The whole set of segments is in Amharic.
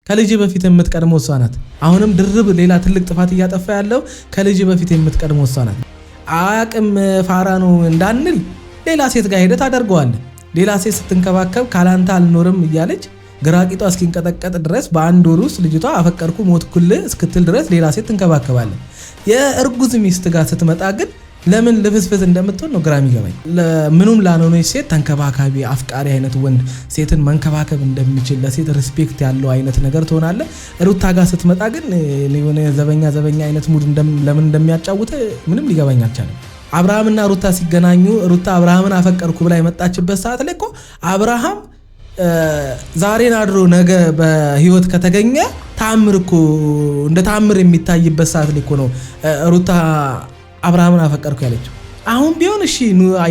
ከልጅ በፊት የምትቀድመው እሷ ናት። አሁንም ድርብ ሌላ ትልቅ ጥፋት እያጠፋ ያለው ከልጅ በፊት የምትቀድመው እሷ ናት። አያቅም ፋራ ነው እንዳንል ሌላ ሴት ጋር ሄደህ ታደርገዋለህ። ሌላ ሴት ስትንከባከብ ካላንተ አልኖርም እያለች ግራቂቷ እስኪንቀጠቀጥ ድረስ በአንድ ወር ውስጥ ልጅቷ አፈቀርኩ ሞትኩልህ እስክትል ድረስ ሌላ ሴት ትንከባከባለህ። የእርጉዝ ሚስት ጋር ስትመጣ ግን ለምን ልፍስፍስ እንደምትሆን ነው ግራ የሚገባኝ። ምኑም ላልሆነች ሴት ተንከባካቢ አፍቃሪ አይነት ወንድ ሴትን መንከባከብ እንደሚችል ለሴት ሪስፔክት ያለው አይነት ነገር ትሆናለህ። ሩታ ጋር ስትመጣ ግን የሆነ ዘበኛ አይነት ሙድ ለምን እንደሚያጫውት ምንም ሊገባኝ አልቻለም። አብርሃምና ሩታ ሲገናኙ ሩታ አብርሃምን አፈቀርኩ ብላ የመጣችበት ሰዓት ላይ እኮ አብርሃም ዛሬን አድሮ ነገ በህይወት ከተገኘ ታምር እኮ እንደ ታምር የሚታይበት ሰዓት ላይ እኮ ነው ሩታ አብርሃምን አፈቀርኩ ያለችው። አሁን ቢሆን እሺ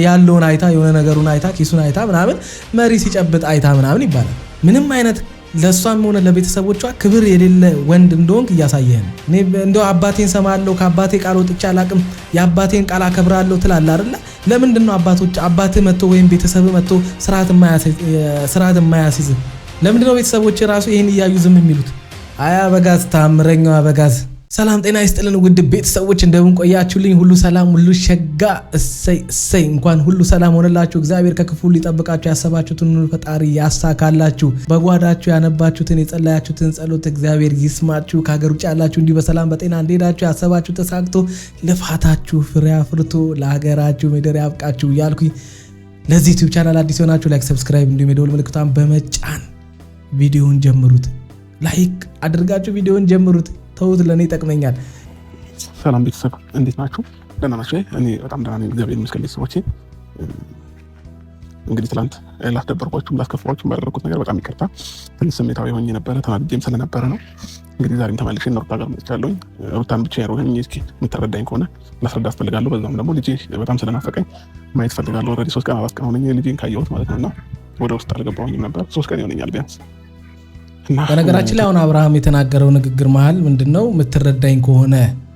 ያለውን አይታ የሆነ ነገሩን አይታ ኪሱን አይታ ምናምን መሪ ሲጨብጥ አይታ ምናምን ይባላል። ምንም አይነት ለሷም ሆነ ለቤተሰቦቿ ክብር የሌለ ወንድ እንደሆንክ እያሳየህ ነው። እኔ እንደው አባቴን ሰማለሁ ከአባቴ ቃል ወጥቼ አላቅም የአባቴን ቃል አከብራለሁ ትላለህ አይደለ? ለምንድነው አባትህ መጥቶ ወይም ቤተሰብ መጥቶ ስርዓት የማያስይዝ? ለምንድነው ቤተሰቦች ራሱ ይሄን እያዩ ዝም የሚሉት? አያ አበጋዝ ታምረኛው አበጋዝ። ሰላም ጤና ይስጥልን ውድ ቤተሰቦች እንደምን ቆያችሁልኝ? ሁሉ ሰላም ሁሉ ሸጋ እሰይ እንኳን ሁሉ ሰላም ሆነላችሁ። እግዚአብሔር ከክፉ ሊጠብቃችሁ ያሰባችሁትን ፈጣሪ ያሳካላችሁ። በጓዳችሁ ያነባችሁትን የጸለያችሁትን ጸሎት እግዚአብሔር ይስማችሁ። ከሀገር ውጭ ያላችሁ እንዲህ በሰላም በጤና እንደሄዳችሁ ያሰባችሁ ተሳክቶ ልፋታችሁ ፍሬ አፍርቶ ለሀገራችሁ ምድር ያብቃችሁ እያልኩኝ ለዚህ ዩቲዩብ ቻናል አዲስ ሆናችሁ ላይክ፣ ሰብስክራይብ እንዲሁም የደወል ምልክቷን በመጫን ቪዲዮውን ጀምሩት። ላይክ አድርጋችሁ ቪዲዮውን ጀምሩት። ተውት ለኔ ይጠቅመኛል። ሰላም ቤተሰብ እንዴት ናችሁ? ደህና ናችሁ? እኔ በጣም ደህና ነኝ እግዚአብሔር ይመስገን። ቤተሰቦቼ እንግዲህ ትላንት ላስደበርኳችሁም ላስከፋችሁም ባደረኩት ነገር በጣም ይቅርታ። ትንሽ ስሜታዊ ሆኜ ነበረ ተናድጄም ስለነበረ ነው። እንግዲህ ዛሬም ተመልሼ ሩታ ጋር መጥቻለሁኝ። ሩታን ብቻ ያሮኝ እስኪ የምትረዳኝ ከሆነ ላስረዳት ፈልጋለሁ። በዛም ደግሞ ልጄ በጣም ስለናፈቀኝ ማየት ፈልጋለሁ። ኦልሬዲ 3 ቀን 4 ቀን ሆነኝ ልጄን ካየሁት ማለት ነውና ወደ ውስጥ አልገባሁኝም ነበር። 3 ቀን ይሆነኛል ቢያንስ። በነገራችን ላይ አሁን አብርሃም የተናገረው ንግግር መሃል ምንድነው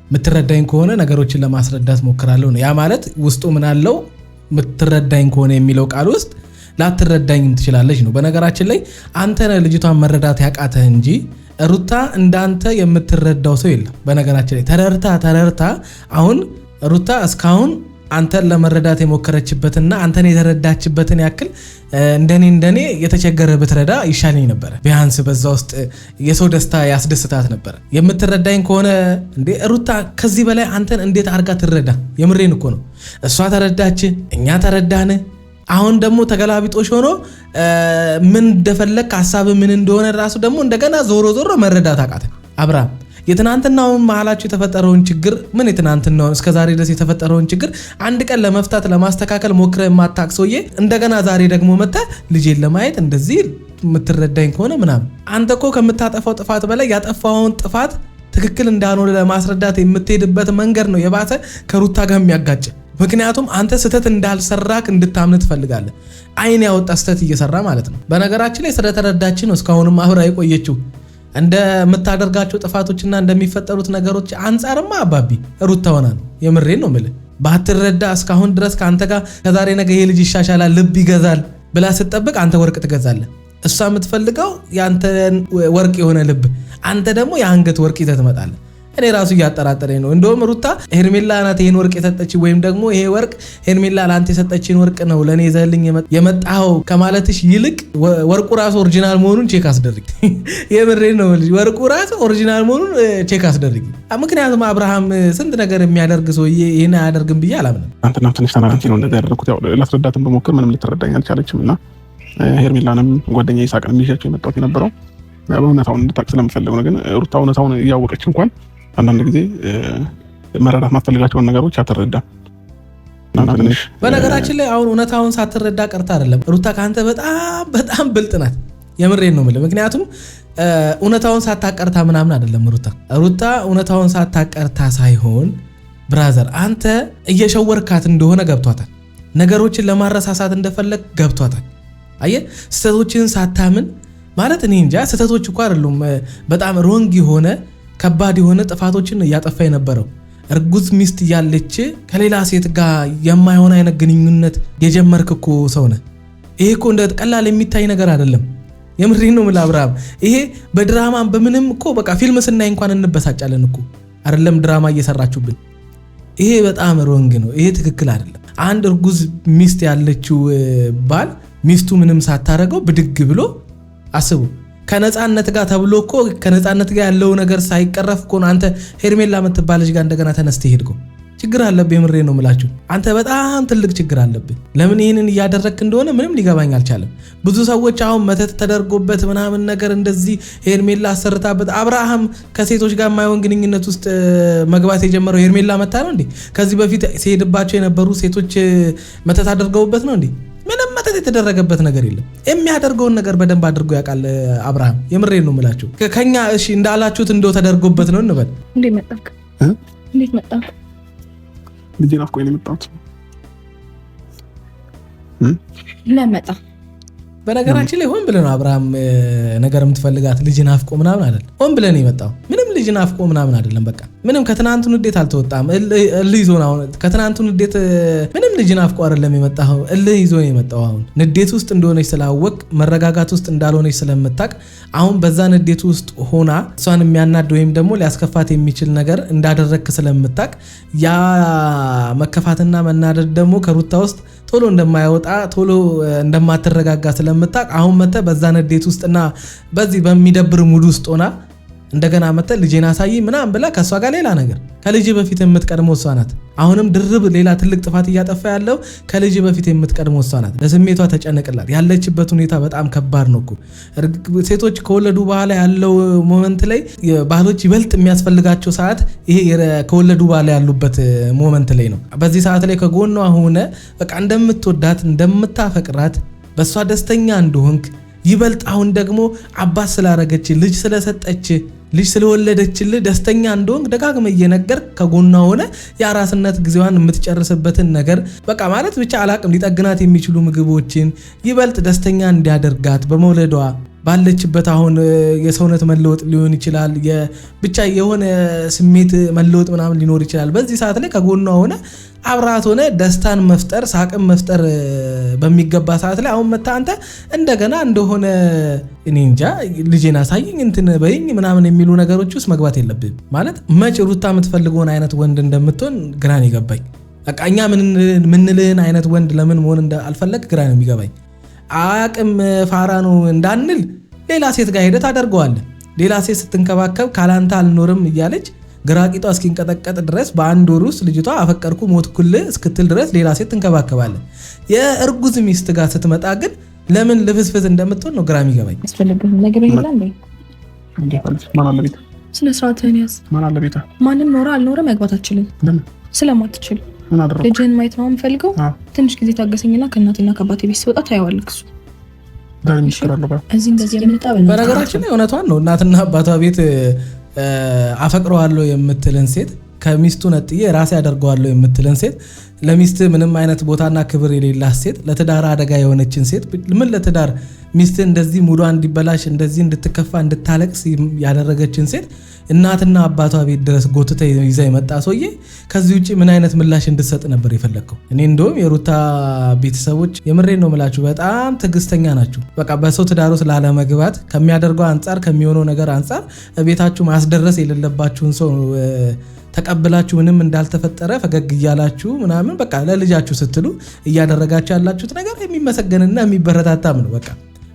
የምትረዳኝ ከሆነ ነገሮችን ለማስረዳት ሞክራለሁ ነው። ያ ማለት ውስጡ ምን አለው? የምትረዳኝ ከሆነ የሚለው ቃል ውስጥ ላትረዳኝም ትችላለች ነው። በነገራችን ላይ አንተ ነህ ልጅቷን መረዳት ያቃተህ እንጂ ሩታ እንዳንተ የምትረዳው ሰው የለም። በነገራችን ላይ ተረርታ አሁን ሩታ እስካሁን አንተን ለመረዳት የሞከረችበትና አንተን የተረዳችበትን ያክል እንደኔ የተቸገረ ብትረዳ ይሻለኝ ነበር። ቢያንስ በዛ ውስጥ የሰው ደስታ ያስደስታት ነበር። የምትረዳኝ ከሆነ እንዴ ሩታ ከዚህ በላይ አንተን እንዴት አድርጋ ትረዳ? የምሬን እኮ ነው። እሷ ተረዳች፣ እኛ ተረዳን። አሁን ደግሞ ተገላቢጦሽ ሆኖ ምን እንደፈለክ ሐሳብ ምን እንደሆነ ራሱ ደግሞ እንደገና ዞሮ መረዳት አቃተን። አብርሃም የትናንትናውን መሃላችሁ የተፈጠረውን ችግር ምን የትናንትናውን እስከዛሬ ድረስ የተፈጠረውን ችግር አንድ ቀን ለመፍታት ለማስተካከል ሞክረ የማታቅ ሰውዬ እንደገና ዛሬ ደግሞ መጣ ልጄን ለማየት እንደዚህ የምትረዳኝ ከሆነ ምናምን። አንተ እኮ ከምታጠፋው ጥፋት በላይ ያጠፋውን ጥፋት ትክክል እንዳልሆነ ለማስረዳት የምትሄድበት መንገድ ነው የባሰ ከሩታ ጋር የሚያጋጭ። ምክንያቱም አንተ ስህተት እንዳልሰራክ እንድታምን ትፈልጋለህ። አይን ያወጣ ስህተት እየሰራ ማለት ነው። በነገራችን ላይ ስለተረዳችን ነው እስካሁንም አብራ የቆየችው። እንደምታደርጋቸው ጥፋቶችና እንደሚፈጠሩት ነገሮች አንጻርማ አባቢ ሩታ ሆና ነው። የምሬን ነው የምልህ። ባትረዳ እስካሁን ድረስ ከአንተ ጋር ከዛሬ ነገ ይሄ ልጅ ይሻሻላል ልብ ይገዛል ብላ ስትጠብቅ አንተ ወርቅ ትገዛለህ። እሷ የምትፈልገው ያንተ ወርቅ የሆነ ልብ፣ አንተ ደግሞ የአንገት ወርቅ ይዘህ ትመጣለህ። እኔ ራሱ እያጠራጠረኝ ነው። እንደውም ሩታ ሄርሜላ ናት ይሄን ወርቅ የሰጠች ወይም ደግሞ ይሄ ወርቅ ሄርሜላ ላንተ የሰጠችን ወርቅ ነው ለኔ ይዘህልኝ የመጣው ከማለትሽ ይልቅ ወርቁ ራሱ ኦሪጂናል መሆኑን ቼክ አስደርጊ። የምሬን ነው ልጅ ወርቁ ራሱ ኦሪጂናል መሆኑን ቼክ አስደርጊ። ምክንያቱም አብርሃም ስንት ነገር የሚያደርግ ሰውዬ ይሄን አያደርግም ብዬ አላምንም። አንተና ትንሽ ተናንቺ ነው እንደዛ ያደረኩት። ያው ላስረዳትም በሞክር ምንም ልትረዳኝ አልቻለችምና ሄርሜላንም ጓደኛ ይሳቅን ይዣቸው የመጣሁት የነበረው በእውነታውን እንድታቅ ስለምፈልግ ነው። ግን ሩታ እውነታውን እያወቀች እንኳን አንዳንድ ጊዜ መረዳት ማትፈልጋቸውን ነገሮች አትረዳም። በነገራችን ላይ አሁን እውነታውን ሳትረዳ ቀርታ አይደለም ሩታ ካንተ በጣም ብልጥ ናት። የምሬን ነው የምልህ። ምክንያቱም እውነታውን ሳታቀርታ ምናምን አይደለም ሩታ እውነታውን ሳታቀርታ ሳይሆን ብራዘር አንተ እየሸወርካት እንደሆነ ገብቷታል። ነገሮችን ለማረሳሳት እንደፈለግ ገብቷታል። አየህ ስህተቶችን ሳታምን ማለት እኔ እንጃ ስህተቶች እኮ አይደሉም በጣም ሮንግ የሆነ ከባድ የሆነ ጥፋቶችን እያጠፋ የነበረው። እርጉዝ ሚስት እያለች ከሌላ ሴት ጋር የማይሆን አይነት ግንኙነት የጀመርክ እኮ ሰው ነህ። ይሄ እኮ እንደ ቀላል የሚታይ ነገር አይደለም። የምሬን ነው የምልህ አብርሃም። ይሄ በድራማም በምንም እኮ በቃ ፊልም ስናይ እንኳን እንበሳጫለን እኮ አይደለም ድራማ እየሰራችሁብን። ይሄ በጣም ሮንግ ነው። ይሄ ትክክል አይደለም። አንድ እርጉዝ ሚስት ያለችው ባል ሚስቱ ምንም ሳታረገው ብድግ ብሎ አስቡ ከነፃነት ጋር ተብሎ እኮ ከነፃነት ጋር ያለው ነገር ሳይቀረፍ እኮ አንተ ሄርሜላ የምትባል ልጅ ጋር እንደገና ተነስተህ ሄድከው። ችግር አለብህ። የምሬን ነው የምላችሁ። አንተ በጣም ትልቅ ችግር አለብህ። ለምን ይሄንን እያደረግክ እንደሆነ ምንም ሊገባኝ አልቻለም። ብዙ ሰዎች አሁን መተት ተደርጎበት ምናምን ነገር እንደዚህ ሄርሜላ አሰርታበት አብርሃም ከሴቶች ጋር የማይሆን ግንኙነት ውስጥ መግባት የጀመረው ሄርሜላ መታ ነው እንዴ? ከዚህ በፊት ሲሄድባቸው የነበሩ ሴቶች መተት አድርገውበት ነው እንዴ? ምንም መተት የተደረገበት ነገር የለም። የሚያደርገውን ነገር በደንብ አድርጎ ያውቃል አብርሃም። የምሬን ነው የምላችሁ። ከኛ እሺ እንዳላችሁት እንደው ተደርጎበት ነው እንበል። እንዴት መጣክ? እንዴት መጣክ? ልጄ ናፍቆኝ ነው የመጣሁት። ለመጣ በነገራችን ላይ ሆን ብለህ ነው አብርሃም ነገር የምትፈልጋት ልጅ ናፍቆ ምናምን አይደለም። ሆን ብለህ ነው የመጣው። ምንም ልጅ ናፍቆ ምናምን አይደለም። በቃ ምንም ከትናንቱ ንዴት አልተወጣም። እልህ ይዞ ነው አሁን። ከትናንቱ ንዴት ምንም ልጅ ናፍቆ አይደለም የመጣው። እልህ ይዞ ነው የመጣው። አሁን ንዴት ውስጥ እንደሆነች ስላወቅ መረጋጋት ውስጥ እንዳልሆነች ስለምታቅ አሁን በዛ ንዴት ውስጥ ሆና እሷን የሚያናድ ወይም ደግሞ ሊያስከፋት የሚችል ነገር እንዳደረግክ ስለምታቅ ያ መከፋትና መናደድ ደግሞ ከሩታ ውስጥ ቶሎ እንደማይወጣ ቶሎ እንደማትረጋጋ ስለምታቅ አሁን መተ በዛ ንዴት ውስጥና በዚህ በሚደብር ሙድ ውስጥ ሆና እንደገና መተ ልጄን አሳይ ምናምን ብላ ከሷ ጋር ሌላ ነገር ከልጅ በፊት የምትቀድመው እሷ ናት። አሁንም ድርብ ሌላ ትልቅ ጥፋት እያጠፋ ያለው ከልጅ በፊት የምትቀድመው እሷ ናት። ለስሜቷ ተጨነቅላት። ያለችበት ሁኔታ በጣም ከባድ ነው እኮ። ሴቶች ከወለዱ በኋላ ያለው ሞመንት ላይ ባህሎች ይበልጥ የሚያስፈልጋቸው ሰዓት ይሄ ከወለዱ በኋላ ያሉበት ሞመንት ላይ ነው። በዚህ ሰዓት ላይ ከጎኗ ሆነ በቃ እንደምትወዳት እንደምታፈቅራት በእሷ ደስተኛ እንደሆንክ ይበልጥ አሁን ደግሞ አባት ስላረገች ልጅ ስለሰጠች ልጅ ስለወለደችልህ ደስተኛ እንደሆንክ ደጋግመ እየነገር ከጎኗ ሆነ የአራስነት ጊዜዋን የምትጨርስበትን ነገር በቃ ማለት ብቻ አላቅም ሊጠግናት የሚችሉ ምግቦችን ይበልጥ ደስተኛ እንዲያደርጋት በመውለዷ ባለችበት አሁን የሰውነት መለወጥ ሊሆን ይችላል። ብቻ የሆነ ስሜት መለወጥ ምናምን ሊኖር ይችላል። በዚህ ሰዓት ላይ ከጎኗ ሆነ አብራት ሆነ ደስታን መፍጠር ሳቅም መፍጠር በሚገባ ሰዓት ላይ አሁን መታ አንተ እንደገና እንደሆነ እኔ እንጃ ልጄን አሳይኝ እንትን በይኝ ምናምን የሚሉ ነገሮች ውስጥ መግባት የለብህም። ማለት መች ሩታ የምትፈልገውን አይነት ወንድ እንደምትሆን ግራን ይገባኝ። በቃ እኛ ምንልህን አይነት ወንድ ለምን መሆን እንዳልፈለግ ግራ ነው የሚገባኝ። አያቅም ፋራ ነው እንዳንል ሌላ ሴት ጋር ሄደህ ታደርገዋለህ። ሌላ ሴት ስትንከባከብ ካላንተ አልኖርም እያለች ግራቂቷ እስኪንቀጠቀጥ ድረስ በአንድ ወር ውስጥ ልጅቷ አፈቀርኩ ሞትኩልህ እስክትል ድረስ ሌላ ሴት ትንከባከባለህ። የእርጉዝ ሚስት ጋር ስትመጣ ግን ለምን ልፍስፍስ እንደምትሆን ነው ግራ የሚገባኝ። ያስፈልግህ ነገር ይላል እንዴ? እንዴ ማለት ማን አለ ቤት? ስነ ስርዓትህን ያዝ። ማን አለ ቤት? ማንም ኖረ አልኖረ መግባት አትችልም። ለምን? ስለማትችል። ልጅህን ማየት ነው የምፈልገው። ትንሽ ጊዜ ታገሰኝና ከእናቴና ከአባቴ ቤት ስወጣ ታየዋለህ። እሱ ዳን ይሽራል ነው እዚህ እንደዚህ የምንጣ በነገራችን ላይ እውነቷን ነው። እናትና አባቷ ቤት አፈቅረዋለሁ የምትልን ሴት ከሚስቱ ነጥዬ ራሴ ያደርገዋለሁ የምትልን ሴት ለሚስት ምንም አይነት ቦታና ክብር የሌላት ሴት ለትዳር አደጋ የሆነችን ሴት ምን ለትዳር ሚስት እንደዚህ ሙዷ እንዲበላሽ እንደዚህ እንድትከፋ እንድታለቅስ ያደረገችን ሴት እናትና አባቷ ቤት ድረስ ጎትተ ይዛ የመጣ ሰውዬ ከዚህ ውጪ ምን አይነት ምላሽ እንድትሰጥ ነበር የፈለግከው? እኔ እንደውም የሩታ ቤተሰቦች የምሬን ነው የምላችሁ በጣም ትዕግስተኛ ናችሁ። በቃ በሰው ትዳር ውስጥ ላለመግባት ከሚያደርገው አንጻር ከሚሆነው ነገር አንጻር ቤታችሁ ማስደረስ የሌለባችሁን ሰው ተቀብላችሁ ምንም እንዳልተፈጠረ ፈገግ እያላችሁ ምናምን በቃ ለልጃችሁ ስትሉ እያደረጋችሁ ያላችሁት ነገር የሚመሰገንና የሚበረታታም ነው። በቃ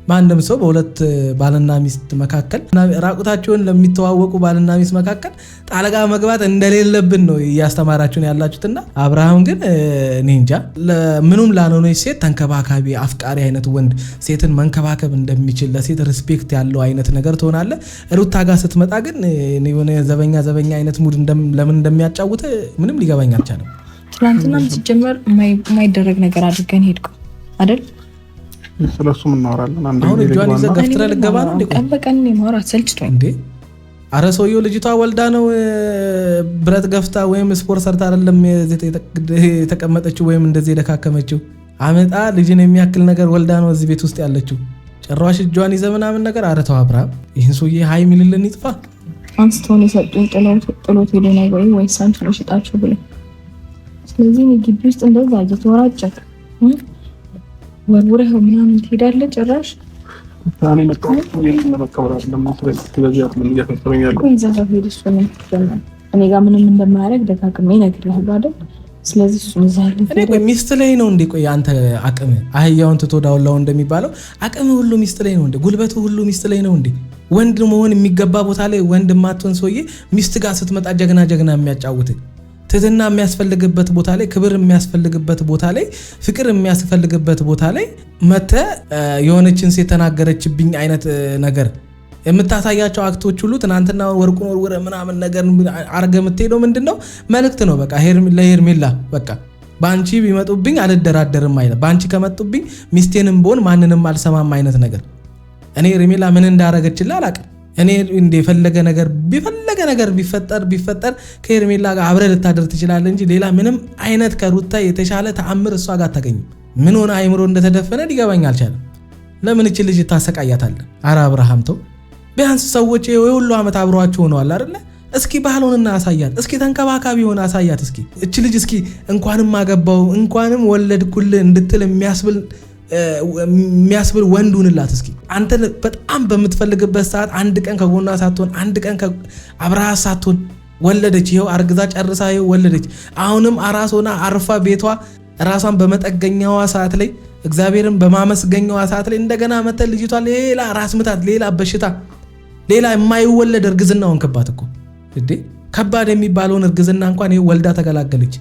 ማንም ሰው በሁለት ባልና ሚስት መካከል ራቁታቸውን ለሚተዋወቁ ባልና ሚስት መካከል ጣልቃ መግባት እንደሌለብን ነው እያስተማራችሁን ያላችሁትና አብርሃም ግን እኔ እንጃ ምኑም ላልሆነች ሴት ተንከባካቢ አፍቃሪ አይነት ወንድ ሴትን መንከባከብ እንደሚችል ለሴት ሪስፔክት ያለው አይነት ነገር ትሆናለህ። ሩታ ጋር ስትመጣ ግን የሆነ ዘበኛ አይነት ሙድ ለምን እንደሚያጫውት ምንም ሊገባኝ አልቻለም። ትናንትና ሲጀመር የማይደረግ ነገር አድርገን ሄድኩ አይደል? ስለሱ ምን እናወራለን? አንዴ አሁን እጇን ይዘህ ገፍትረህ ልትገባ ነው እንዴ? ቀን በቀን ማውራት ሰልችቶኝ እንዴ? አረ ሰውየው ልጅቷ ወልዳ ነው ብረት ገፍታ ወይም ስፖርት ሰርታ አይደለም የተቀመጠችው ወይም እንደዚህ የደካከመችው። አመጣ ልጅን የሚያክል ነገር ወልዳ ነው እዚህ ቤት ውስጥ ያለችው። ጭራሽ እጇን ይዘህ ምናምን ነገር። አረ ተው አብርሃም፣ ይህን ሰውዬ ሀይ ሚልልን ይጥፋ። አንስተውን የሰጡኝ ጥሎት ሄደ ነው ወይ ሳንት ነው ሽጣችሁ ብለ። ስለዚህ ግቢ ውስጥ እንደዛ እየተወራጨክ ወርውረህ ምናምን ትሄዳለህ። ጭራሽ ታኔ መጣው ለመቀበል አይደለም ስለዚህ አጥምን እያፈጠረኛል እኔ ጋር ምንም እንደማያደርግ ደጋግሜ እነግርሃለሁ አይደል? ስለዚህ እሱ ይዛል። እኔ ቆይ ሚስት ላይ ነው እንዴ? ቆይ አንተ አቅም አህያውን ትቶ ዳውላው እንደሚባለው አቅም ሁሉ ሚስት ላይ ነው እንዴ? ጉልበቱ ሁሉ ሚስት ላይ ነው እንዴ? ወንድ መሆን የሚገባ ቦታ ላይ ወንድ ማትሆን ሰውዬ ሚስት ጋር ስትመጣ ጀግና የሚያጫውት ትህትና የሚያስፈልግበት ቦታ ላይ ክብር የሚያስፈልግበት ቦታ ላይ ፍቅር የሚያስፈልግበት ቦታ ላይ መተ የሆነችን ሴት ተናገረችብኝ አይነት ነገር የምታሳያቸው አክቶች ሁሉ ትናንትና ወርቁን ወርወረ ምናምን ነገር አርገ የምትሄደው ምንድነው መልእክት ነው። በቃ ለሄርሜላ በቃ ባንቺ ቢመጡብኝ አልደራደርም አይነት ባንቺ ከመጡብኝ ሚስቴንም ብሆን ማንንም አልሰማም አይነት ነገር። እኔ ሄርሜላ ምን እንዳረገችልህ አላውቅም። እኔ እንደፈለገ ነገር ቢፈጠር ከሄርሜላ ጋር አብረህ ልታደር ትችላለህ እንጂ ሌላ ምንም አይነት ከሩታ የተሻለ ተአምር እሷ ጋር አታገኝም። ምን ሆነ አይምሮ እንደተደፈነ ሊገባኝ አልቻለም። ለምን እቺ ልጅ ታሰቃያታለህ? ኧረ አብርሃም ተው። ቢያንስ ሰዎች የሁሉ ዓመት አብሯቸው ሆነዋል አይደለ? እስኪ ባህሉንና አሳያት። እስኪ ተንከባካቢ ሆነ አሳያት። እስኪ እቺ ልጅ እስኪ እንኳንም አገባው እንኳንም ወለድኩልህ እንድትል የሚያስብል ወንዱንላት። እስኪ አንተ በጣም በምትፈልግበት ሰዓት አንድ ቀን ከጎኗ ሳትሆን አንድ ቀን አብረሃ ሳትሆን ወለደች። ይኸው አርግዛ ጨርሳ ይኸው ወለደች። አሁንም አራስ ሆና አርፋ ቤቷ ራሷን በመጠገኛዋ ሰዓት ላይ እግዚአብሔርን በማመስገኛዋ ሰዓት ላይ እንደገና መተ ልጅቷ ሌላ ራስ ምታት፣ ሌላ በሽታ፣ ሌላ የማይወለድ እርግዝና ሆንክባት እኮ እንዴ! ከባድ የሚባለውን እርግዝና እንኳን ይኸው ወልዳ ተገላገለች።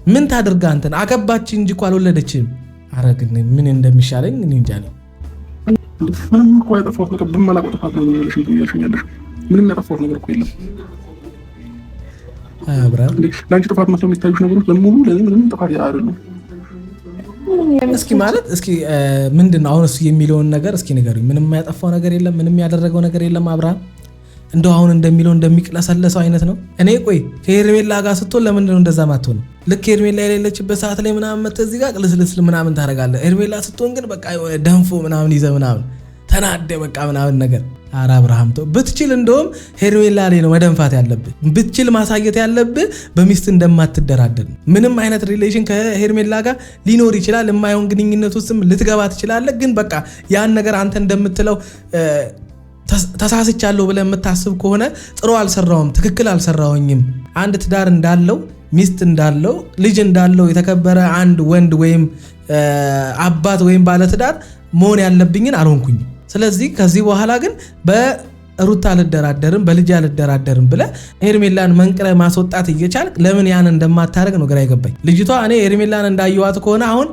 ምን ታድርጋ አንተን አገባች እንጂ እኮ አልወለደችም። ኧረ ግን ምን እንደሚሻለኝ እኔ እንጃ ነው። ምንም እኮ ያጠፋሁት ነገር በማላውቀው ጥፋት ነው ያልሽኛለሽ። ምንም ያጠፋሁት ነገር እኮ የለም። አብራም ለአንቺ ጥፋት መስለው የሚታዩሽ ነገሮች በሙሉ ለኔ ምንም ጥፋት አይደሉም። እስኪ ምንድነው አሁን እሱ የሚለውን ነገር እስኪ ንገሩኝ። ምንም ያጠፋው ነገር የለም፣ ምንም ያደረገው ነገር የለም አብርሃም። እንደው አሁን እንደሚለው እንደሚቅለሰለሰው አይነት ነው። እኔ ቆይ ከሄርሜላ ጋር ስትሆን ለምንድን ነው እንደዛ ማትሆን? ልክ ሄርሜላ የሌለችበት ሰዓት ላይ ምናምን መተህ እዚህ ጋር ቅልስልስ ምናምን ታደርጋለህ። ሄርሜላ ስትሆን ግን በቃ ደንፎ ምናምን ይዘህ ምናምን ተናደ በቃ ምናምን ነገር። ኧረ አብርሃም ተው። ብትችል እንደውም ሄርሜላ ላይ ነው መደንፋት ያለብህ። ብትችል ማሳየት ያለብህ በሚስት እንደማትደራደር። ምንም አይነት ሪሌሽን ከሄርሜላ ጋር ሊኖር ይችላል። የማይሆን ግንኙነት ውስጥም ልትገባ ትችላለህ። ግን በቃ ያን ነገር አንተ እንደምትለው ተሳስቻለሁ ብለህ የምታስብ ከሆነ ጥሩ አልሰራውም፣ ትክክል አልሰራውኝም። አንድ ትዳር እንዳለው ሚስት እንዳለው ልጅ እንዳለው የተከበረ አንድ ወንድ ወይም አባት ወይም ባለትዳር መሆን ያለብኝን አልሆንኩኝም። ስለዚህ ከዚህ በኋላ ግን በሩታ አልደራደርም፣ በልጅ አልደራደርም ብለህ ሄርሜላን መንቅረ ማስወጣት እየቻልክ ለምን ያን እንደማታደርግ ነው ግራ ይገባኝ። ልጅቷ እኔ ሄርሜላን እንዳየዋት ከሆነ አሁን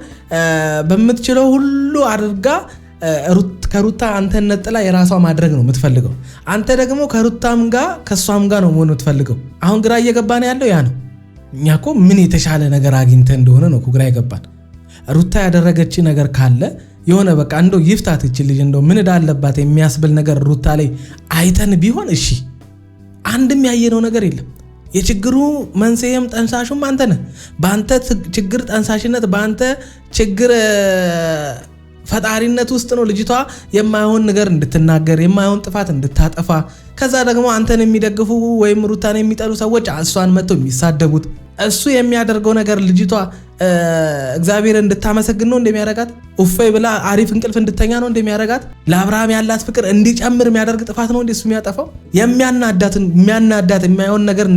በምትችለው ሁሉ አድርጋ ከሩታ አንተን ነጥላ የራሷ ማድረግ ነው የምትፈልገው። አንተ ደግሞ ከሩታም ጋር ከሷም ጋር ነው መሆን የምትፈልገው። አሁን ግራ እየገባን ያለው ያ ነው። እኛ እኮ ምን የተሻለ ነገር አግኝተ እንደሆነ ነው ግራ ይገባን። ሩታ ያደረገች ነገር ካለ የሆነ በቃ እንደው ይፍታት ይችል ልጅ እንደው ምን እንዳለባት የሚያስብል ነገር ሩታ ላይ አይተን ቢሆን እሺ። አንድም ያየነው ነገር የለም። የችግሩ መንስኤም ጠንሳሹም አንተ ነህ። በአንተ ችግር ጠንሳሽነት በአንተ ችግር ፈጣሪነት ውስጥ ነው ልጅቷ የማይሆን ነገር እንድትናገር የማይሆን ጥፋት እንድታጠፋ። ከዛ ደግሞ አንተን የሚደግፉ ወይም ሩታን የሚጠሉ ሰዎች እሷን መጥተው የሚሳደቡት። እሱ የሚያደርገው ነገር ልጅቷ እግዚአብሔር እንድታመሰግን ነው እንደሚያረጋት፣ ኡፈይ ብላ አሪፍ እንቅልፍ እንድተኛ ነው እንደሚያረጋት፣ ለአብርሃም ያላት ፍቅር እንዲጨምር የሚያደርግ ጥፋት ነው እንደሱ የሚያጠፋው። የሚያናዳት የማይሆን ነገር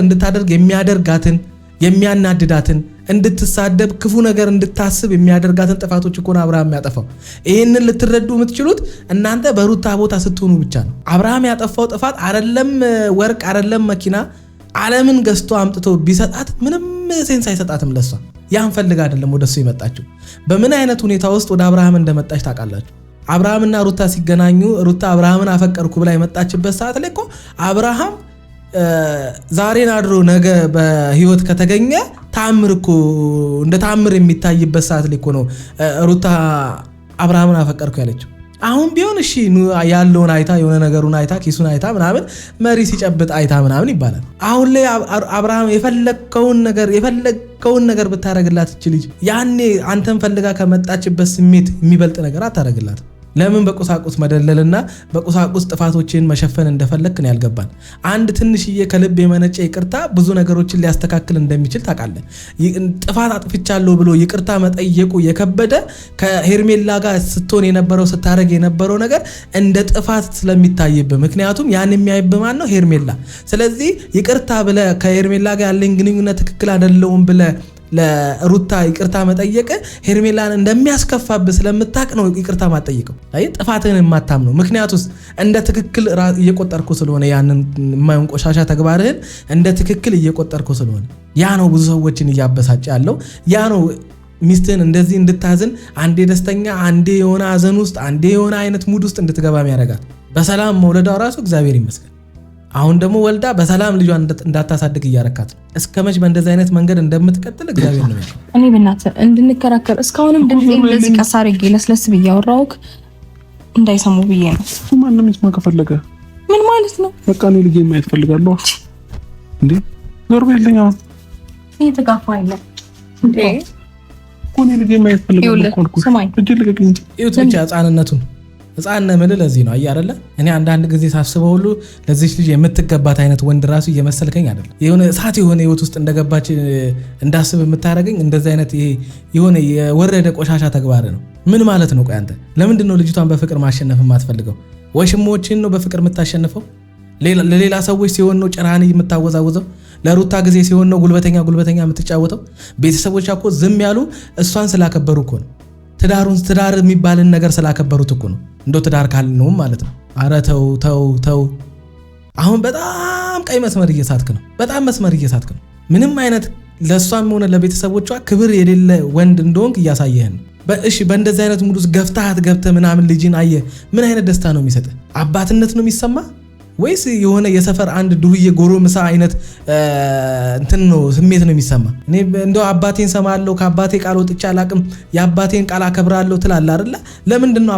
እንድታደርግ የሚያደርጋትን የሚያናድዳትን እንድትሳደብ ክፉ ነገር እንድታስብ የሚያደርጋትን ጥፋቶች እኮ ነው አብርሃም ያጠፋው። ይሄንን ልትረዱ የምትችሉት እናንተ በሩታ ቦታ ስትሆኑ ብቻ ነው። አብርሃም ያጠፋው ጥፋት አይደለም ወርቅ አይደለም መኪና ዓለምን ገዝቶ አምጥቶ ቢሰጣት ምንም ሴንስ አይሰጣትም። ለሷ ያን ፈልጋ አይደለም ወደሱ የመጣችው። በምን አይነት ሁኔታ ውስጥ ወደ አብርሃም እንደመጣች ታውቃላችሁ? አብርሃምና ሩታ ሲገናኙ ሩታ አብርሃምን አፈቀርኩ ብላ የመጣችበት ሰዓት ላይ እኮ አብርሃም ዛሬን አድሮ ነገ በህይወት ከተገኘ ታምር እኮ እንደ ታምር የሚታይበት ሰዓት ላይ እኮ ነው ሩታ አብርሃምን አፈቀርኩ ያለችው። አሁን ቢሆን እሺ ያለውን አይታ የሆነ ነገሩን አይታ ኪሱን አይታ ምናምን መሪ ሲጨብጥ አይታ ምናምን ይባላል። አሁን ላይ አብርሃም የፈለከውን ነገር ብታረግላት እቺ ልጅ ያኔ አንተን ፈልጋ ከመጣችበት ስሜት የሚበልጥ ነገር አታረግላት። ለምን በቁሳቁስ መደለልና በቁሳቁስ ጥፋቶችን መሸፈን እንደፈለክ ነው ያልገባን። አንድ ትንሽዬ ከልብ የመነጨ ይቅርታ ብዙ ነገሮችን ሊያስተካክል እንደሚችል ታውቃለህ። ጥፋት አጥፍቻለሁ ብሎ ይቅርታ መጠየቁ የከበደ ከሄርሜላ ጋር ስትሆን የነበረው ስታረግ የነበረው ነገር እንደ ጥፋት ስለሚታይብህ፣ ምክንያቱም ያን የሚያይብህ ማን ነው? ሄርሜላ። ስለዚህ ይቅርታ ብለህ ከሄርሜላ ጋር ያለኝ ግንኙነት ትክክል አይደለውም ብለህ ለሩታ ይቅርታ መጠየቅ ሄርሜላን እንደሚያስከፋብህ ስለምታቅ ነው ይቅርታ ማጠየቀው። አይ ጥፋትህን የማታምነው ምክንያቱስ እንደ ትክክል እየቆጠርኩ ስለሆነ ያንን የማይሆን ቆሻሻ ተግባርህን እንደ ትክክል እየቆጠርኩ ስለሆነ ያ ነው ብዙ ሰዎችን እያበሳጨ ያለው። ያ ነው ሚስትህን እንደዚህ እንድታዝን አንዴ ደስተኛ አንዴ የሆነ ሀዘን ውስጥ አንዴ የሆነ አይነት ሙድ ውስጥ እንድትገባ ያደርጋት። በሰላም መውለዷ ራሱ እግዚአብሔር ይመስገን። አሁን ደግሞ ወልዳ በሰላም ልጇን እንዳታሳድግ እያረካት ነው። እስከመች በእንደዚህ አይነት መንገድ እንደምትቀጥል እግዚአብሔር ነው ያለው። እኔ በእናትህ እንድንከራከር እስካሁንም ድምጼን እንደዚህ ቀስ አድርጌ ለስለስ ብዬ አወራሁህ እንዳይሰሙ ብዬ ነው። ማንም ይስማ ከፈለገ ምን ማለት ነው? በቃ እኔ ልጄ ማየት ፈልጋለሁ። እንዴ ዞር በልኝ። አሁን ይሄ ተጋፋኝ ነው እንዴ? እኔ ልጄ ማየት ፈልጋለሁ እኮ ሰማኝ። እጅ ልቀቅኝ። ይሁት ብቻ ህፃንነቱን ህፃን ምን ለዚህ ነው አይ አይደለ? እኔ አንዳንድ ጊዜ ሳስበው ሁሉ ለዚህ ልጅ የምትገባት አይነት ወንድ ራሱ እየመሰልከኝ አይደለም። የሆነ እሳት የሆነ ህይወት ውስጥ እንደገባች እንዳስብ የምታረገኝ እንደዚህ አይነት ይሄ የሆነ የወረደ ቆሻሻ ተግባር ነው። ምን ማለት ነው? ቆይ አንተ ለምንድን ነው ልጅቷን በፍቅር ማሸነፍ የማትፈልገው? ወሽሞችን ነው በፍቅር የምታሸንፈው? ለሌላ ሰዎች ሲሆን ነው ጭራህን የምታወዛውዘው? ለሩታ ጊዜ ሲሆን ነው ጉልበተኛ የምትጫወተው? ቤተሰቦቿ እኮ ዝም ያሉ እሷን ስላከበሩ እኮ ነው። ትዳር የሚባልን ነገር ስላከበሩት እኮ ነው። እንደው ትዳር ካልነውም ማለት ነው። አረ ተው። አሁን በጣም ቀይ መስመር እየሳትክ ነው። በጣም መስመር እየሳትክ ነው። ምንም አይነት ለእሷም ሆነ ለቤተሰቦቿ ክብር የሌለ ወንድ እንደሆንክ እያሳየህን። እሺ በእንደዚህ አይነት ሙድ ውስጥ ገብተህ ምናምን ልጅን አየህ፣ ምን አይነት ደስታ ነው የሚሰጥህ? አባትነት ነው የሚሰማ ወይስ የሆነ የሰፈር አንድ ዱርዬ ጎረምሳ አይነት እንትን ነው ስሜት ነው የሚሰማ? እኔ እንደው አባቴን ሰማለሁ፣ ከአባቴ ቃል ወጥቼ አላቅም፣ የአባቴን ቃል አከብራለሁ ትላለህ አይደለ? ለምንድን ነው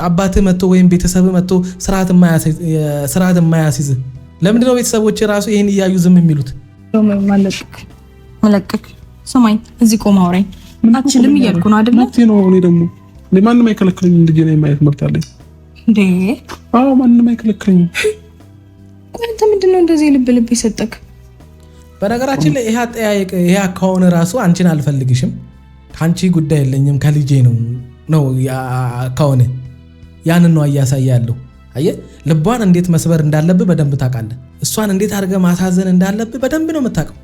አባትህ መጥቶ ወይም ቤተሰብ መጥቶ ስርዓት የማያስይዝ? ለምንድን ነው ቤተሰቦች ራሱ ይሄን እያዩ ዝም የሚሉት? መለቅክ ሰማኝ። እዚህ ቆም አውራኝ አትችልም እያልኩ ነው አይደለ? እኔ ደግሞ ማንም አይከለክለኝም። ልጄ ነው የማየት መብት አለኝ እንዴ? አዎ ማንም አይከለክለኝም። አንተ ምንድነው እንደዚህ ልብ ይሰጠክ? በነገራችን ላይ ይሄ አጠያየቅ ይሄ አካውን ራሱ አንቺን አልፈልግሽም፣ ካንቺ ጉዳይ የለኝም ከልጄ ነው አካውን ያንን ነው እያሳያለሁ። አየህ ልቧን እንዴት መስበር እንዳለብህ በደንብ ታውቃለህ። እሷን እንዴት አድርገህ ማሳዘን እንዳለብህ በደንብ ነው የምታውቀው።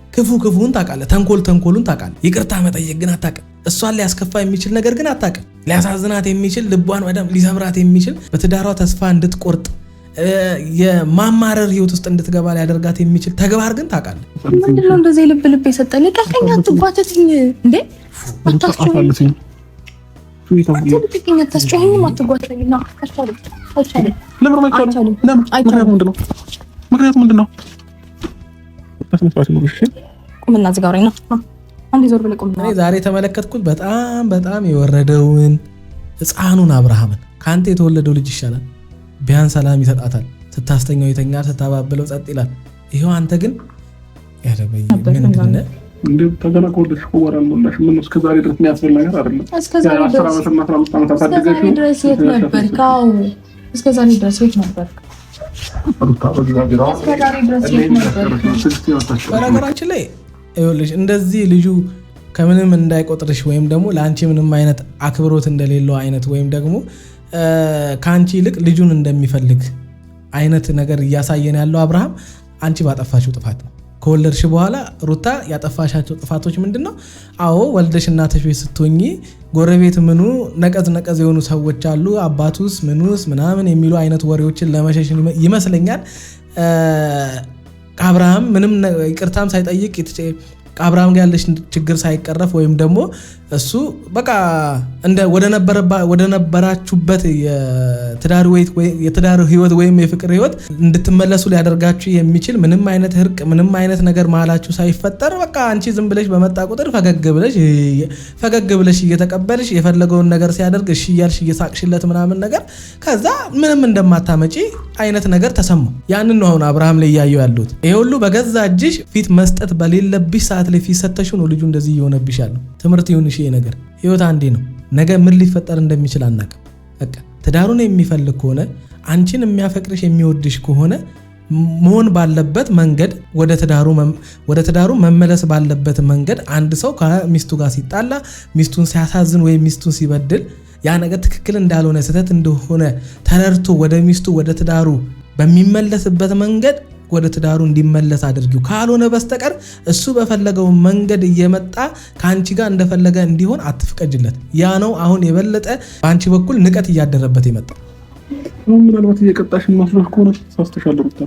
ክፉን ታውቃለህ፣ ተንኮሉን ታውቃለህ። ይቅርታ መጠየቅ ግን አታውቅም። እሷን ሊያስከፋ የሚችል ነገር ግን አታውቅም። ሊያሳዝናት የሚችል ልቧን በደንብ ሊሰብራት የሚችል በትዳሯ ተስፋ እንድትቆርጥ የማማረር ህይወት ውስጥ እንድትገባ ሊያደርጋት የሚችል ተግባር ግን ታውቃለህ። ምንድነው እንደዚህ ልብ የሰጠኝ? ለቀቀኝ፣ አትጓተትኝ እንዴ! አታስጨውኝ፣ ምክንያቱ ምንድን ነው? ዛሬ የተመለከትኩት በጣም የወረደውን ህፃኑን አብርሃምን። ከአንተ የተወለደው ልጅ ይሻላል። ቢያንስ ሰላም ይሰጣታል። ስታስተኛው ይተኛል፣ ስታባብለው ጸጥ ይላል። ይሄው አንተ ግን ያደበይ ምንድነው? እንዴ ተገና ኮልሽ ወራል ሞላሽ ምን እስከ ዛሬ ድረስ የሚያስብል ነገር አይደለም። እስከ ዛሬ ድረስ በነገራችን ላይ ይኸውልሽ እንደዚህ ልጁ ከምንም እንዳይቆጥርሽ ወይም ደግሞ ለአንቺ ምንም አይነት አክብሮት እንደሌለው አይነት ወይም ደግሞ ከአንቺ ይልቅ ልጁን እንደሚፈልግ አይነት ነገር እያሳየን ያለው አብርሃም አንቺ ባጠፋሽው ጥፋት ነው። ከወለድሽ በኋላ ሩታ ያጠፋሻቸው ጥፋቶች ምንድነው? አዎ ወልደሽ እናትሽ ቤት ስትሆኚ ጎረቤት ምኑ ነቀዝ የሆኑ ሰዎች አሉ፣ አባቱስ ምኑስ ምናምን የሚሉ አይነት ወሬዎችን ለመሸሽ ይመስለኛል አብርሃም ምንም ይቅርታም ሳይጠይቅ ከአብርሃም ጋር ያለሽ ችግር ሳይቀረፍ ወይም ደግሞ እሱ በቃ እንደ ወደ ነበራችሁበት የትዳር ህይወት ወይም የፍቅር ህይወት እንድትመለሱ ሊያደርጋችሁ የሚችል ምንም አይነት እርቅ ምንም አይነት ነገር መሀላችሁ ሳይፈጠር በቃ አንቺ ዝም ብለሽ በመጣ ቁጥር ፈገግ ብለሽ እየተቀበልሽ የፈለገውን ነገር ሲያደርግ እሺ እያልሽ እየሳቅሽለት ምናምን ነገር ከዛ ምንም እንደማታመጪ አይነት ነገር ተሰማው። ያንን ነው አሁን አብርሃም ላይ እያየው ያሉት። ይሄ ሁሉ በገዛ እጅሽ ፊት መስጠት በሌለብሽ ሰዓት ላይ ፊት ሰተሽው ነው ልጁ እንደዚህ እየሆነብሽ ያለው። ትምህርት ይሁንሽ። ይሄ ነገር ህይወት አንዴ ነው። ነገ ምን ሊፈጠር እንደሚችል አናውቅም። በቃ ትዳሩን የሚፈልግ ከሆነ አንቺን የሚያፈቅርሽ የሚወድሽ ከሆነ መሆን ባለበት መንገድ ወደ ትዳሩ መመለስ ባለበት መንገድ አንድ ሰው ከሚስቱ ጋር ሲጣላ ሚስቱን ሲያሳዝን ወይም ሚስቱን ሲበድል ያ ነገር ትክክል እንዳልሆነ ስህተት እንደሆነ ተረድቶ ወደ ሚስቱ ወደ ትዳሩ በሚመለስበት መንገድ ወደ ትዳሩ እንዲመለስ አድርጊው። ካልሆነ በስተቀር እሱ በፈለገው መንገድ እየመጣ ከአንቺ ጋር እንደፈለገ እንዲሆን አትፍቀጅለት። ያ ነው አሁን የበለጠ በአንቺ በኩል ንቀት እያደረበት የመጣ። ምናልባት እየቀጣሽ መስሎሽ ከሆነ ሳስተሻለ ሩታ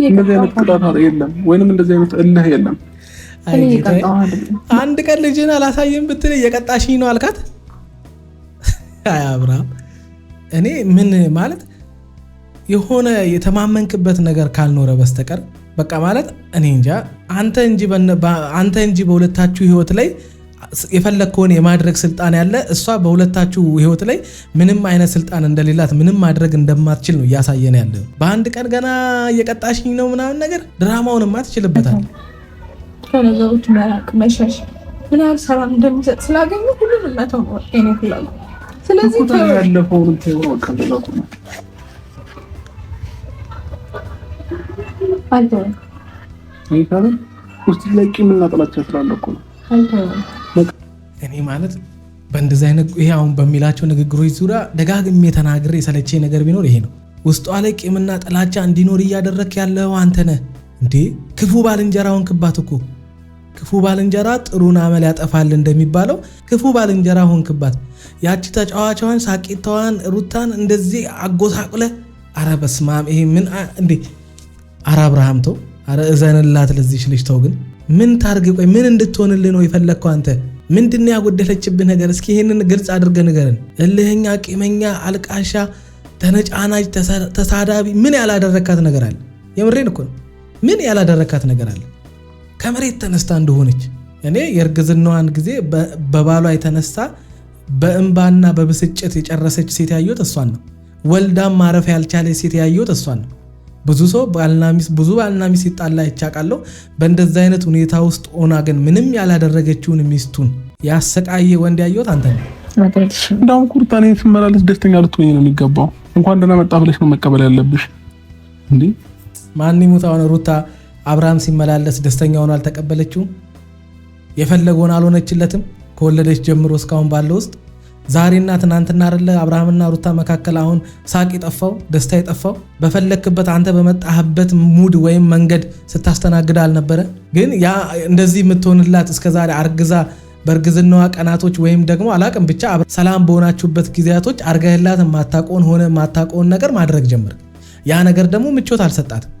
እንደዚህ አይነት ቅጣት የለም ወይንም እንደዚህ አይነት እልህ የለም። አንድ ቀን ልጅን አላሳየም ብትል እየቀጣሽኝ ነው አልካት። አይ አብርሃም እኔ ምን ማለት የሆነ የተማመንክበት ነገር ካልኖረ በስተቀር በቃ ማለት እኔ እንጃ አንተ እንጂ በሁለታችሁ ህይወት ላይ የፈለግከውን የማድረግ ስልጣን ያለ እሷ በሁለታችሁ ህይወት ላይ ምንም አይነት ስልጣን እንደሌላት ምንም ማድረግ እንደማትችል ነው እያሳየን ያለ። በአንድ ቀን ገና እየቀጣሽኝ ነው ምናምን ነገር ድራማውንማ ትችልበታል። ከነገሮች መራቅ መሸሽ ምን ያህል ሰላም እንደሚሰጥ ስላገኙ ሁሉንም መተው ነው እኔ ፍላጎ። ስለዚህ ያለፈውን ተወው ከለላቁ ነው አልተወም። አይታለም ውስጥ ላይ ቂምና ጥላቻ ስላለኩ ነው አልተወም። እኔ ማለት በእንደዚህ አይነት ይሄ አሁን በሚላቸው ንግግሮች ዙሪያ ደጋግሜ ተናግሬ የሰለቸኝ ነገር ቢኖር ይሄ ነው። ውስጧ ላይ ቂምና ጥላቻ እንዲኖር እያደረክ ያለው አንተ ነህ እንዴ። ክፉ ባልንጀራውን ክባት እኮ ክፉ ባልንጀራ ጥሩን አመል ያጠፋል እንደሚባለው ክፉ ባልንጀራ ሆንክባት። ያቺ ተጫዋቿን ሳቂታዋን ሩታን እንደዚህ አጎሳቁለ። አረ በስመ አብ ይሄ ምን እንዴ! አረ አብርሃም ተው፣ አረ እዘንላት ለዚህ ልጅ ተው። ግን ምን ታርግ? ቆይ ምን እንድትሆንልህ ነው የፈለግከው አንተ? ምንድነው ያጎደለችብህ ነገር? እስኪ ይሄንን ግልጽ አድርገህ ንገረን። እልህኛ፣ ቂመኛ፣ አልቃሻ፣ ተነጫናጅ፣ ተሳዳቢ ምን ያላደረካት ነገር አለ? የምሬን እኮ ነው። ምን ያላደረካት ነገር አለ? ከመሬት ተነስታ እንደሆነች እኔ የእርግዝናዋን ጊዜ በባሏ የተነሳ በእንባና በብስጭት የጨረሰች ሴት ያየሁት እሷን ነው። ወልዳም ማረፍ ያልቻለች ሴት ያየሁት እሷን ነው። ብዙ ባልና ሚስት ሲጣላ ይቻቃለሁ። በእንደዚህ አይነት ሁኔታ ውስጥ ሆና ግን ምንም ያላደረገችውን ሚስቱን ያሰቃየ ወንድ ያየሁት አንተ ነው። እንዳውም ኩርታኔ ሲመላለስ ደስተኛ ልትሆኝ ነው የሚገባው። እንኳን ደህና መጣ ብለሽ ነው መቀበል ያለብሽ እንዴ። ማን ይሙታውን ሩታ አብርሃም ሲመላለስ ደስተኛ ሆኖ አልተቀበለችውም። የፈለገውን አልሆነችለትም። ከወለደች ጀምሮ እስካሁን ባለው ውስጥ ዛሬና ትናንትና አይደለ አብርሃምና ሩታ መካከል አሁን ሳቅ የጠፋው ደስታ የጠፋው። በፈለክበት አንተ በመጣህበት ሙድ ወይም መንገድ ስታስተናግድ አልነበረ። ግን ያ እንደዚህ የምትሆንላት እስከዛሬ አርግዛ በእርግዝናዋ ቀናቶች ወይም ደግሞ አላቅም ብቻ ሰላም በሆናችሁበት ጊዜያቶች አርገህላት ማታቆን ነገር ማድረግ ጀምር። ያ ነገር ደግሞ ምቾት አልሰጣትም።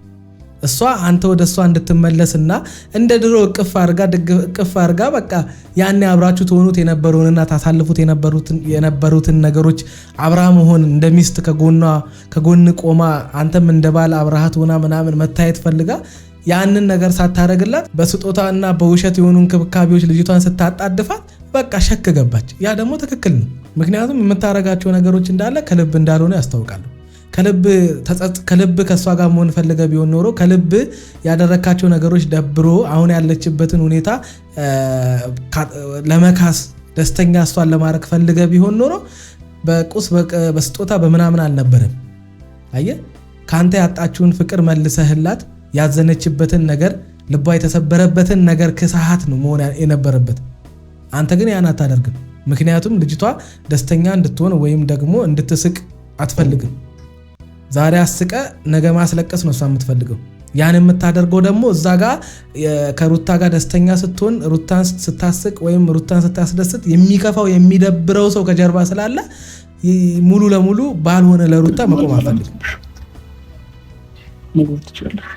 እሷ አንተ ወደ እሷ እንድትመለስና እንደ ድሮ እቅፍ አርጋ በቃ ያኔ አብራችሁ ትሆኑት የነበረውንና ታሳልፉት የነበሩትን ነገሮች አብራ መሆን እንደ ሚስት ከጎን ቆማ አንተም እንደ ባል አብራሃት ሆና ምናምን መታየት ፈልጋ ያንን ነገር ሳታረግላት በስጦታና በውሸት የሆኑ እንክብካቤዎች ልጅቷን ስታጣድፋት በቃ ሸክ ገባች። ያ ደግሞ ትክክል ነው። ምክንያቱም የምታረጋቸው ነገሮች እንዳለ ከልብ እንዳልሆነ ያስታውቃሉ። ከልብ ከሷ ጋር መሆን ፈልገ ቢሆን ኖሮ ከልብ ያደረካቸው ነገሮች ደብሮ አሁን ያለችበትን ሁኔታ ለመካስ ደስተኛ እሷን ለማድረግ ፈልገ ቢሆን ኖሮ በቁስ በስጦታ በምናምን አልነበረም። አየ ካንተ ያጣችውን ፍቅር መልሰህላት ያዘነችበትን ነገር ልቧ የተሰበረበትን ነገር ክሳሃት ነው መሆን የነበረበት። አንተ ግን ያን አታደርግም። ምክንያቱም ልጅቷ ደስተኛ እንድትሆን ወይም ደግሞ እንድትስቅ አትፈልግም። ዛሬ አስቀ ነገ ማስለቀስ ነው እሷ የምትፈልገው። ያን የምታደርገው ደግሞ እዛ ጋር ከሩታ ጋር ደስተኛ ስትሆን ሩታን ስታስቅ ወይም ሩታን ስታስደስት የሚከፋው የሚደብረው ሰው ከጀርባ ስላለ ሙሉ ለሙሉ ባልሆነ ለሩታ መቆም አፈልግም። መግባት ትችላለሽ።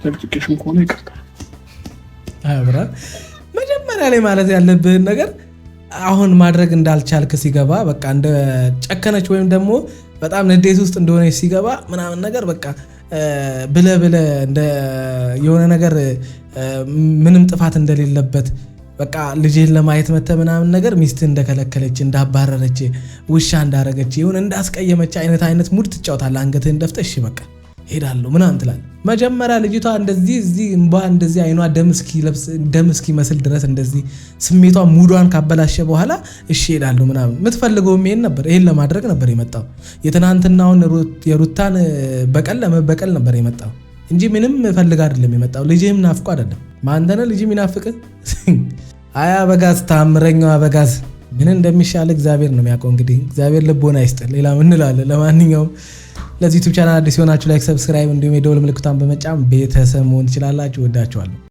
ለብቻሽም ከሆነ ይቀርታል። አብራ መጀመሪያ ላይ ማለት ያለብህን ነገር አሁን ማድረግ እንዳልቻልክ ሲገባ በቃ እንደ ጨከነች ወይም ደግሞ በጣም ንዴት ውስጥ እንደሆነች ሲገባ ምናምን ነገር በቃ ብለ እንደ የሆነ ነገር ምንም ጥፋት እንደሌለበት በቃ ልጅህን ለማየት መተ ምናምን ነገር ሚስት እንደከለከለች እንዳባረረች ውሻ እንዳረገች ይሁን እንዳስቀየመች አይነት ሙድ ትጫወታለህ። አንገትህን ደፍተሽ በቃ ሄዳለሁ ምናምን ትላለህ። መጀመሪያ ልጅቷ እንደዚህ እዚህ እንባ እንደዚህ አይኗ ደም እስኪመስል ድረስ እንደዚህ ስሜቷ ሙዷን ካበላሸ በኋላ እሺ ሄዳለሁ ምናምን የምትፈልገውም ይሄን ነበር። ይሄን ለማድረግ ነበር የመጣው። የትናንትናውን የሩታን በቀል ለመበቀል ነበር የመጣው እንጂ ምንም ፈልግ አይደለም የመጣው። ልጅህም ናፍቆ አይደለም። ማንተነ ልጅ የሚናፍቅ አያ አበጋዝ፣ ታምረኛው አበጋዝ ምን እንደሚሻል እግዚአብሔር ነው የሚያውቀው። እንግዲህ እግዚአብሔር ልቦና ይስጥ። ሌላ ምን እንላለን? ለማንኛውም ለዚህ ዩቲዩብ ቻናል አዲስ የሆናችሁ ላይክ፣ ሰብስክራይብ እንዲሁም የደወል ምልክቷን በመጫን ቤተሰብ መሆን ትችላላችሁ። ወዳችኋለሁ።